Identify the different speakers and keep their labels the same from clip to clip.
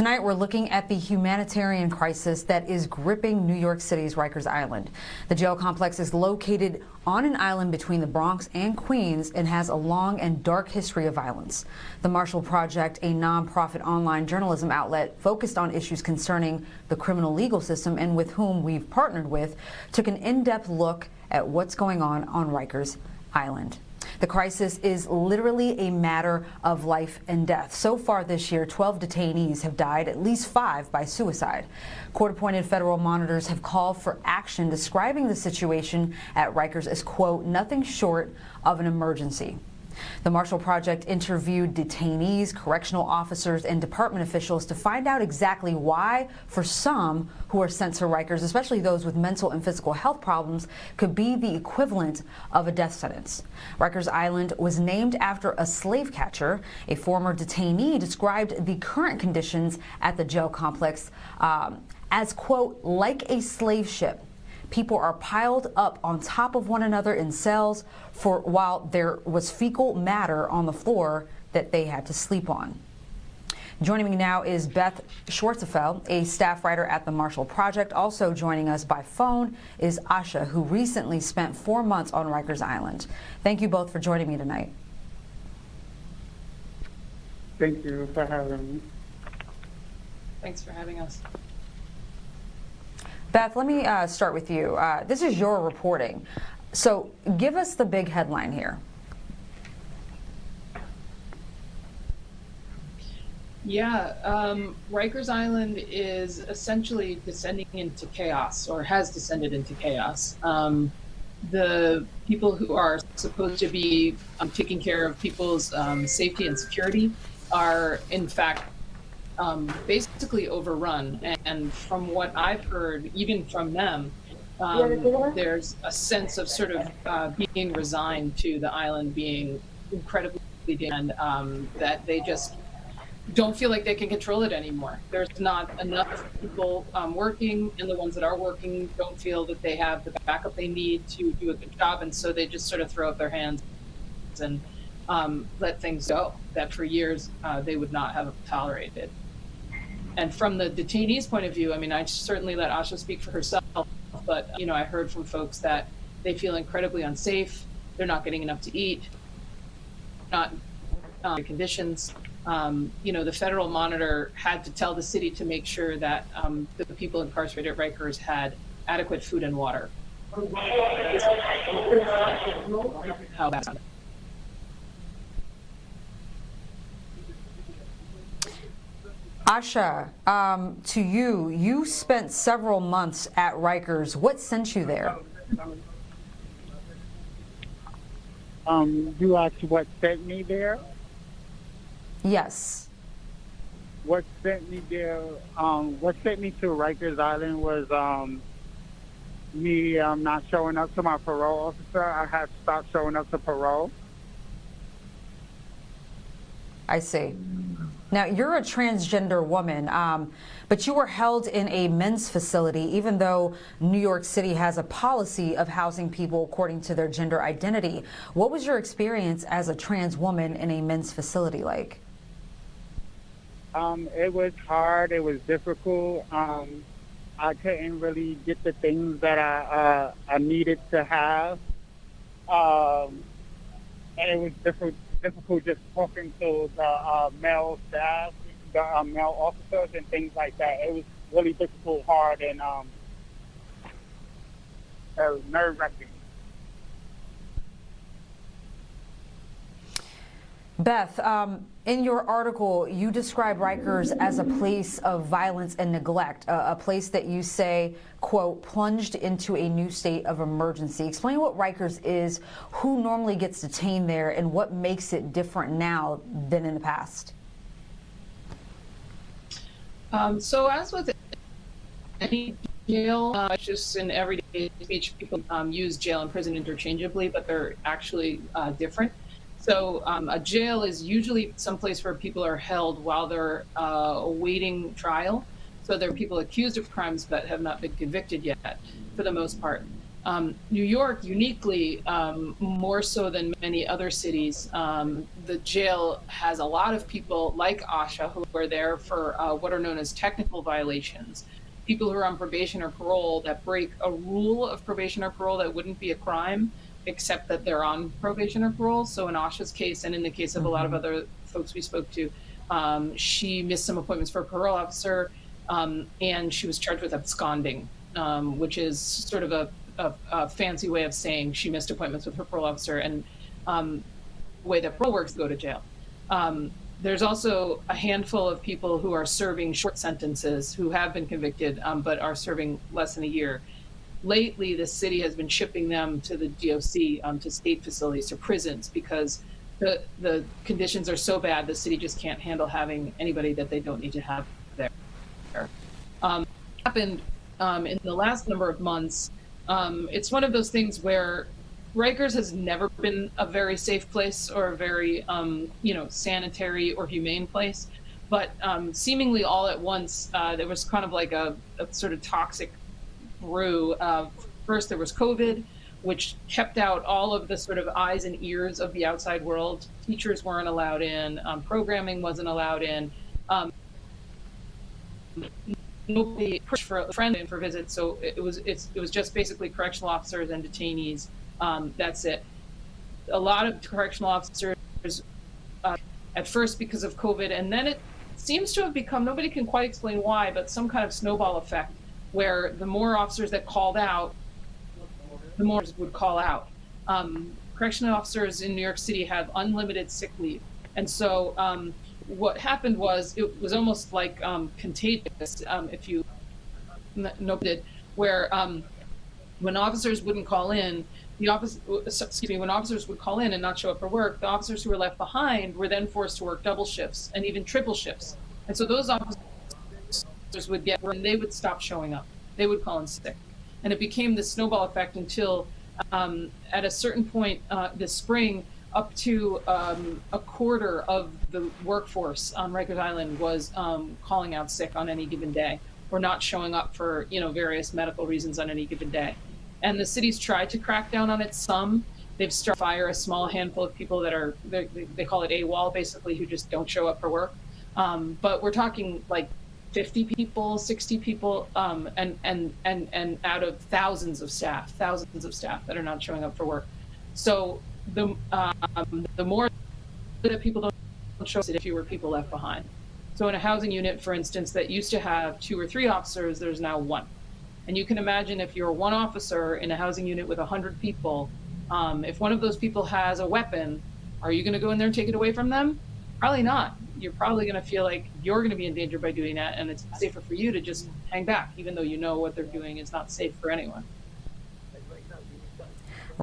Speaker 1: Tonight, we're looking at the humanitarian crisis that is gripping New York City's Rikers Island. The jail complex is located on an island between the Bronx and Queens and has a long and dark history of violence. The Marshall Project, a nonprofit online journalism outlet focused on issues concerning the criminal legal system and with whom we've partnered with, took an in-depth look at what's going on Rikers Island. The crisis is literally a matter of life and death. So far this year, 12 detainees have died, at least 5 by suicide. Court-appointed federal monitors have called for action, describing the situation at Rikers as, quote, nothing short of an emergency. The Marshall Project interviewed detainees, correctional officers, and department officials to find out exactly why, for some who are sent to Rikers, especially those with mental and physical health problems, could be the equivalent of a death sentence. Rikers Island was named after a slave catcher. A former detainee described the current conditions at the jail complex as, quote, like a slave ship. People are piled up on top of one another in cells while there was fecal matter on the floor that they had to sleep on. Joining me now is Beth Schwartzapfel, a staff writer at the Marshall Project. Also joining us by phone is Osha, who recently spent 4 months on Rikers Island. Thank you both for joining me tonight.
Speaker 2: Thank you for having me.
Speaker 3: Thanks for having us.
Speaker 1: Beth, let me start with you. This is your reporting. So give us the big headline here.
Speaker 3: Yeah, Rikers Island is essentially descending into chaos, or has descended into chaos. The people who are supposed to be taking care of people's safety and security are, in fact, basically overrun. And from what I've heard, even from them, there's a sense of sort of being resigned to the island being incredibly and that they just don't feel like they can control it anymore. There's not enough people working, and the ones that are working don't feel that they have the backup they need to do a good job, and so they just sort of throw up their hands and let things go that for years they would not have tolerated. And from the detainees' point of view, I mean, I certainly let Osha speak for herself, but, you know, I heard from folks that they feel incredibly unsafe. They're not getting enough to eat, not conditions. You know, the federal monitor had to tell the city to make sure that the people incarcerated at Rikers had adequate food and water. How bad.
Speaker 1: Osha, to you, you spent several months at Rikers. What sent you there?
Speaker 2: You asked what sent me there?
Speaker 1: Yes.
Speaker 2: What sent me there? What sent me to Rikers Island was me not showing up to my parole officer. I had stopped showing up to parole.
Speaker 1: I see. Now, you're a transgender woman, but you were held in a men's facility, even though New York City has a policy of housing people according to their gender identity. What was your experience as a trans woman in a men's facility like?
Speaker 2: It was hard. It was difficult. I couldn't really get the things that I needed to have. And it was difficult just talking to the male staff, the male officers and things like that. It was really difficult, hard, and nerve-wracking.
Speaker 1: Beth, in your article, you describe Rikers as a place of violence and neglect, a place that you say, quote, plunged into a new state of emergency. Explain what Rikers is, who normally gets detained there, and what makes it different now than in the past.
Speaker 3: So as with any jail, just in everyday speech, people use jail and prison interchangeably, but they're actually different. So a jail is usually someplace where people are held while they're awaiting trial. So there are people accused of crimes but have not been convicted yet, for the most part. New York, uniquely, more so than many other cities, the jail has a lot of people like Osha who are there for what are known as technical violations. People who are on probation or parole that break a rule of probation or parole that wouldn't be a crime, except that they're on probation or parole. So in Osha's case, and in the case of a lot of other folks we spoke to, she missed some appointments for a parole officer, and she was charged with absconding, which is sort of a fancy way of saying she missed appointments with her parole officer, and the way that parole works, go to jail. There's also a handful of people who are serving short sentences who have been convicted, but are serving less than a year. Lately, the city has been shipping them to the DOC, to state facilities, to prisons, because the conditions are so bad, the city just can't handle having anybody that they don't need to have there. Happened in the last number of months. It's one of those things where Rikers has never been a very safe place or a very, sanitary or humane place. But seemingly all at once, there was kind of like a sort of toxic brew. First, there was COVID, which kept out all of the sort of eyes and ears of the outside world. Teachers weren't allowed in. Programming wasn't allowed in. Nobody pushed for a friend in for visits, so it was just basically correctional officers and detainees. That's it. A lot of correctional officers, at first because of COVID, and then it seems to have become, nobody can quite explain why, but some kind of snowball effect, where the more officers that called out, the more would call out. Correctional officers in New York City have unlimited sick leave, and so what happened was, it was almost like contagious, if you know it, where when officers wouldn't call in, when officers would call in and not show up for work, the officers who were left behind were then forced to work double shifts and even triple shifts. And so those officers would get, and they would stop showing up. They would call in sick. And it became this snowball effect until at a certain point this spring, up to a quarter of the workforce on Rikers Island was calling out sick on any given day, or not showing up for various medical reasons on any given day. And the city's tried to crack down on it some. They've started to fire a small handful of people that are, they call it AWOL, basically, who just don't show up for work. But we're talking like 50 people, 60 people, and out of thousands of staff that are not showing up for work. So the more that people don't show up, the fewer people left behind. So in a housing unit, for instance, that used to have 2 or 3 officers, there's now 1. And you can imagine, if you're one officer in a housing unit with 100 people, if one of those people has a weapon, are you going to go in there and take it away from them? Probably not. You're probably going to feel like you're going to be in danger by doing that, and it's safer for you to just hang back, even though you know what they're doing is not safe for anyone.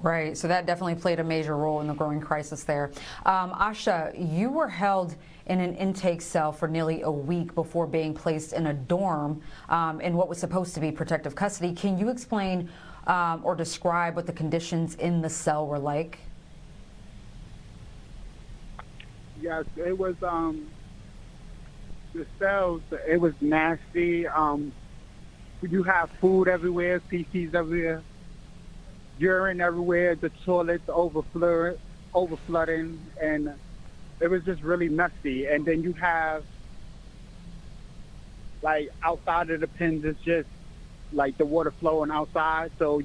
Speaker 1: Right, so that definitely played a major role in the growing crisis there. Osha, you were held in an intake cell for nearly a week before being placed in a dorm in what was supposed to be protective custody. Can you explain or describe what the conditions in the cell were like?
Speaker 2: Yes, it was, the cells, it was nasty. You have food everywhere, feces everywhere, urine everywhere, the toilets overflooding, and it was just really messy. And then you have, like, outside of the pens, it's just like the water flowing outside, so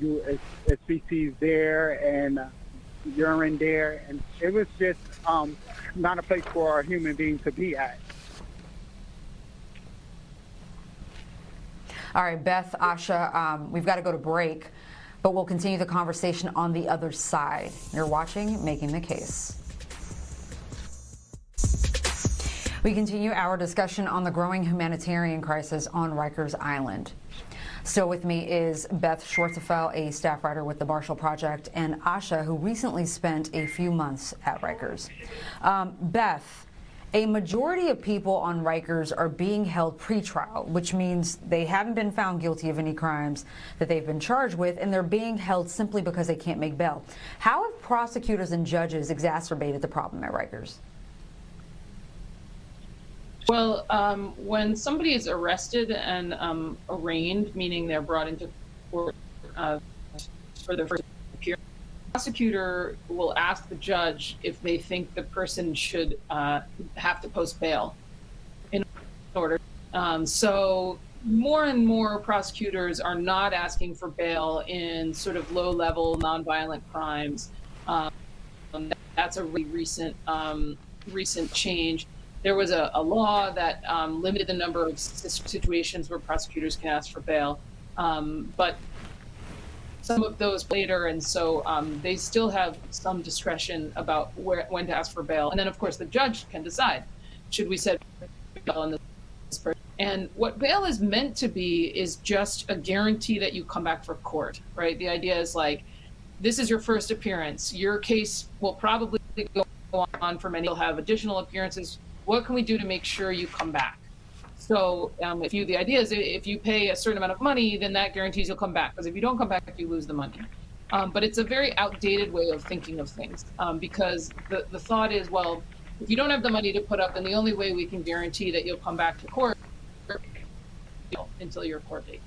Speaker 2: it's feces there and urine there, and it was just not a place for a human being to be at.
Speaker 1: All right, Beth, Osha, we've got to go to break, but we'll continue the conversation on the other side. You're watching Making the Case. We continue our discussion on the growing humanitarian crisis on Rikers Island. Still with me is Beth Schwartzapfel, a staff writer with the Marshall Project, and Osha, who recently spent a few months at Rikers. Beth, a majority of people on Rikers are being held pretrial, which means they haven't been found guilty of any crimes that they've been charged with, and they're being held simply because they can't make bail. How have prosecutors and judges exacerbated the problem at Rikers?
Speaker 3: Well, when somebody is arrested and arraigned, meaning they're brought into court for their first appearance. The prosecutor will ask the judge if they think the person should have to post bail in order. So more and more prosecutors are not asking for bail in sort of low-level nonviolent crimes. That's a really recent change. There was a law that limited the number of situations where prosecutors can ask for bail, but some of those later, and so they still have some discretion about when to ask for bail. And then, of course, the judge can decide, should we set bail on this person? And what bail is meant to be is just a guarantee that you come back for court, right? The idea is like, this is your first appearance. Your case will probably go on for many. You'll have additional appearances. What can we do to make sure you come back? So the idea is if you pay a certain amount of money, then that guarantees you'll come back. Because if you don't come back, you lose the money. But it's a very outdated way of thinking of things because the thought is, well, if you don't have the money to put up, then the only way we can guarantee that you'll come back to court until your court date.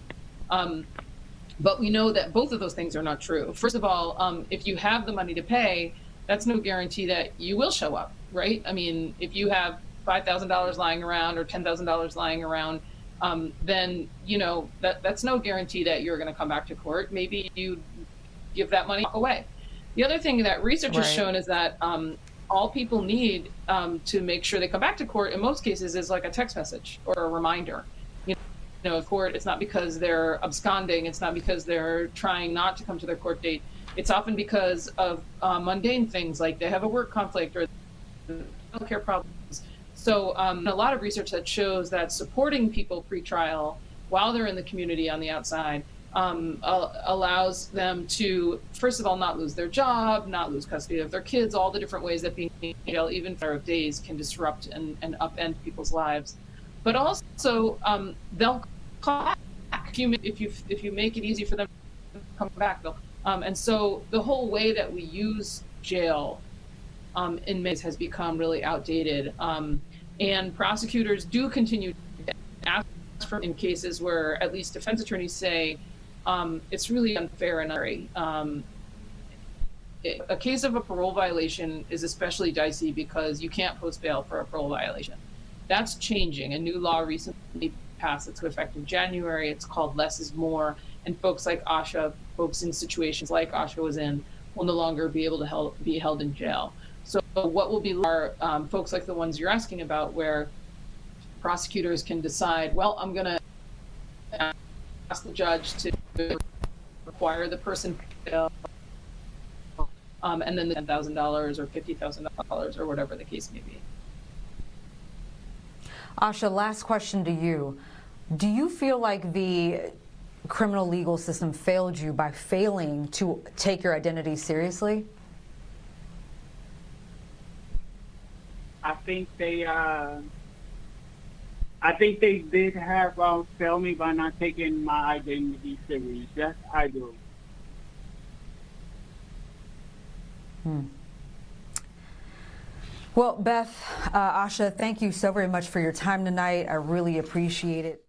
Speaker 3: But we know that both of those things are not true. First of all, if you have the money to pay, that's no guarantee that you will show up, right? I mean, if you have $5,000 lying around or $10,000 lying around, then that's no guarantee that you're going to come back to court. Maybe you give that money away. The other thing that research has shown is that all people need to make sure they come back to court in most cases is like a text message or a reminder. Court, it's not because they're absconding, it's not because they're trying not to come to their court date. It's often because of mundane things like they have a work conflict or healthcare problems. So a lot of research that shows that supporting people pre-trial while they're in the community on the outside allows them to, first of all, not lose their job, not lose custody of their kids, all the different ways that being in jail, even for a days, can disrupt and upend people's lives. But also, they'll come back if you make it easy for them to come back. And so the whole way that we use jail inmates has become really outdated. And prosecutors do continue to ask for in cases where at least defense attorneys say it's really unfair and unfair. A case of a parole violation is especially dicey because you can't post bail for a parole violation. That's changing. A new law recently passed that's effective January. It's called Less is More. And folks like Osha, folks in situations like Osha was in, will no longer be able to be held in jail. So what will be are folks like the ones you're asking about, where prosecutors can decide, well, I'm going to ask the judge to require the person to bail, and then the $10,000 or $50,000 or whatever the case may be.
Speaker 1: Osha, last question to you. Do you feel like the criminal legal system failed you by failing to take your identity seriously?
Speaker 2: I think they did have failed me by not taking my identity serious. Yes, I do.
Speaker 1: Well, Beth, Osha, thank you so very much for your time tonight. I really appreciate it.